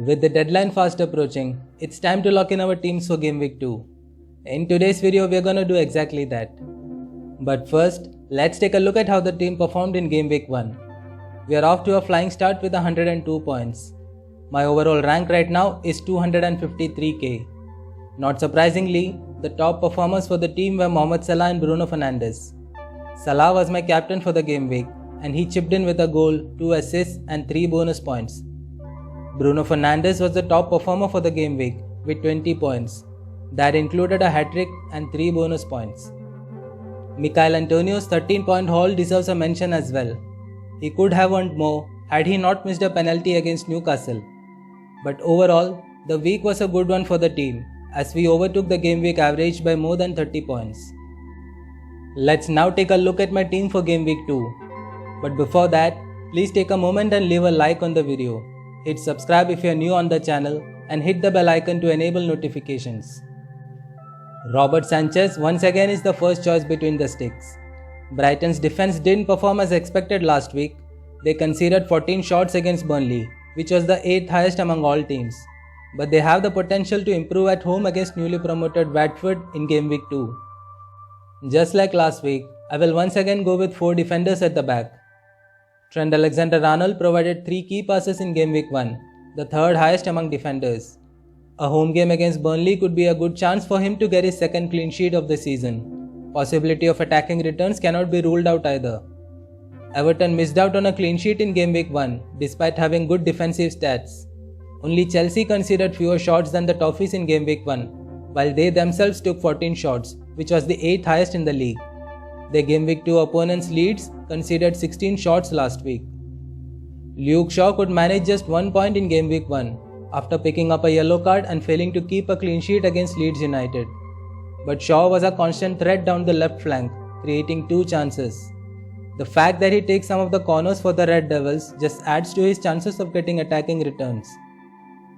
With the deadline fast approaching, it's time to lock in our teams for Game Week 2. In today's video, we're gonna do exactly that. But first, let's take a look at how the team performed in Game Week 1. We are off to a flying start with 102 points. My overall rank right now is 253k. Not surprisingly, the top performers for the team were Mohamed Salah and Bruno Fernandes. Salah was my captain for the game week and he chipped in with a goal, 2 assists and 3 bonus points. Bruno Fernandes was the top performer for the game week with 20 points. That included a hat-trick and 3 bonus points. Michail Antonio's 13-point haul deserves a mention as well. He could have earned more had he not missed a penalty against Newcastle. But overall, the week was a good one for the team as we overtook the game week average by more than 30 points. Let's now take a look at my team for game week 2. But before that, please take a moment and leave a like on the video. Hit subscribe if you are new on the channel and hit the bell icon to enable notifications. Robert Sanchez once again is the first choice between the sticks. Brighton's defense didn't perform as expected last week. They conceded 14 shots against Burnley, which was the 8th highest among all teams. But they have the potential to improve at home against newly promoted Watford in game week 2. Just like last week, I will once again go with 4 defenders at the back. Trent Alexander-Arnold provided 3 key passes in game week 1, the 3rd highest among defenders. A home game against Burnley could be a good chance for him to get his 2nd clean sheet of the season. Possibility of attacking returns cannot be ruled out either. Everton missed out on a clean sheet in game week 1 despite having good defensive stats. Only Chelsea conceded fewer shots than the Toffees in game week 1, while they themselves took 14 shots, which was the 8th highest in the league. Their game week 2 opponents Leeds conceded 16 shots last week. Luke Shaw could manage just 1 point in game week 1 after picking up a yellow card and failing to keep a clean sheet against Leeds United. But Shaw was a constant threat down the left flank, creating 2 chances. The fact that he takes some of the corners for the Red Devils just adds to his chances of getting attacking returns.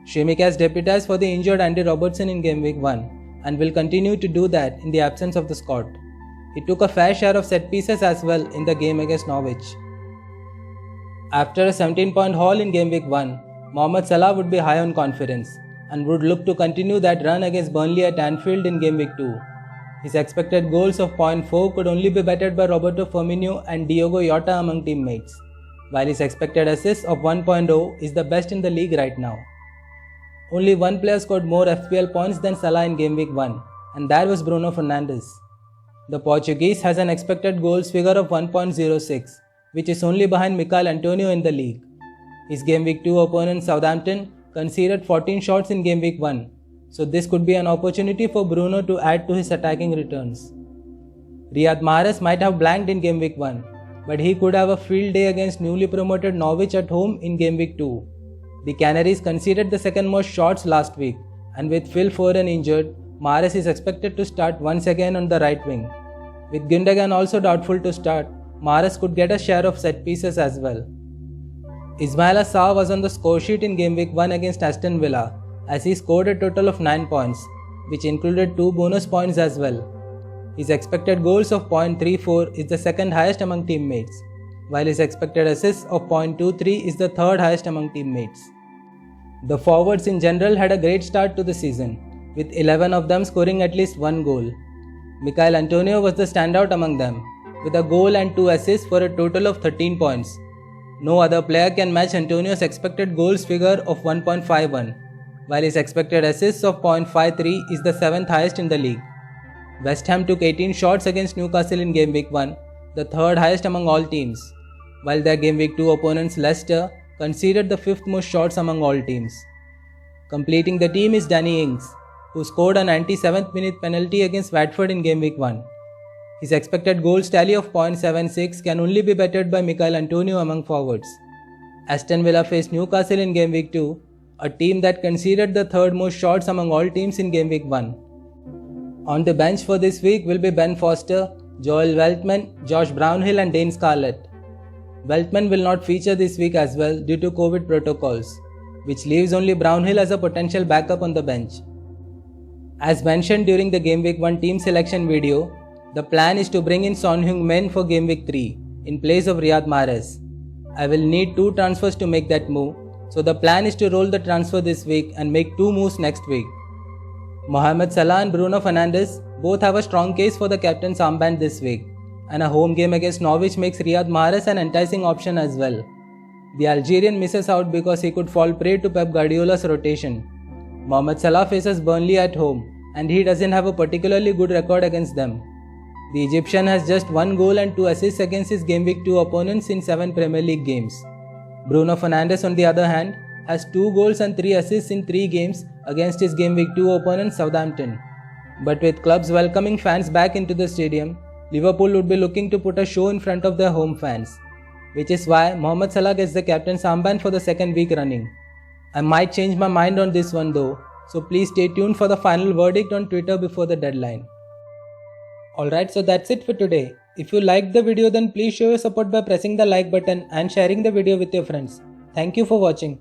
Tsimikas deputized for the injured Andy Robertson in game week 1 and will continue to do that in the absence of the Scot. He took a fair share of set pieces as well in the game against Norwich. After a 17-point haul in game week 1, Mohamed Salah would be high on confidence and would look to continue that run against Burnley at Anfield in game week 2. His expected goals of 0.4 could only be bettered by Roberto Firmino and Diogo Jota among teammates, while his expected assists of 1.0 is the best in the league right now. Only one player scored more FPL points than Salah in game week 1, and that was Bruno Fernandes. The Portuguese has an expected goals figure of 1.06, which is only behind Michail Antonio in the league. His game week 2 opponent Southampton conceded 14 shots in game week 1, so this could be an opportunity for Bruno to add to his attacking returns. Riyad Mahrez might have blanked in game week 1, but he could have a field day against newly promoted Norwich at home in game week 2. The Canaries conceded the 2nd most shots last week, and with Phil Foden injured, Mahrez is expected to start once again on the right wing. With Gundogan also doubtful to start, Mahrez could get a share of set pieces as well. Ismaila Sarr was on the score sheet in game week 1 against Aston Villa as he scored a total of 9 points, which included 2 bonus points as well. His expected goals of 0.34 is the 2nd highest among teammates, while his expected assists of 0.23 is the 3rd highest among teammates. The forwards in general had a great start to the season, with 11 of them scoring at least 1 goal. Michail Antonio was the standout among them, with a goal and 2 assists for a total of 13 points. No other player can match Antonio's expected goals figure of 1.51, while his expected assists of 0.53 is the 7th highest in the league. West Ham took 18 shots against Newcastle in game week 1, the 3rd highest among all teams, while their game week 2 opponents Leicester conceded the 5th most shots among all teams. Completing the team is Danny Ings, who scored a 97th minute penalty against Watford in game week 1. His expected goals tally of 0.76 can only be bettered by Michail Antonio among forwards. Aston Villa faced Newcastle in game week 2, a team that conceded the 3rd most shots among all teams in game week 1. On the bench for this week will be Ben Foster, Joel Veltman, Josh Brownhill and Dane Scarlett. Veltman will not feature this week as well due to COVID protocols, which leaves only Brownhill as a potential backup on the bench. As mentioned during the Game Week 1 team selection video, the plan is to bring in Son Heung-min for Game Week 3 in place of Riyad Mahrez. I will need 2 transfers to make that move, So the plan is to roll the transfer this week and make 2 moves next week. Mohamed Salah and Bruno Fernandes both have a strong case for the captain's armband this week, and a home game against Norwich makes Riyad Mahrez an enticing option as well. The Algerian misses out because he could fall prey to Pep Guardiola's rotation. Mohamed Salah faces Burnley at home, and he doesn't have a particularly good record against them. The Egyptian has just 1 goal and 2 assists against his Game Week 2 opponents in 7 Premier League games. Bruno Fernandes, on the other hand, has 2 goals and 3 assists in 3 games against his Game Week 2 opponent Southampton. But with clubs welcoming fans back into the stadium, Liverpool would be looking to put a show in front of their home fans, which is why Mohamed Salah gets the captain's armband for the second week running. I might change my mind on this one though, so please stay tuned for the final verdict on Twitter before the deadline. Alright, so that's it for today. If you liked the video, then please show your support by pressing the like button and sharing the video with your friends. Thank you for watching.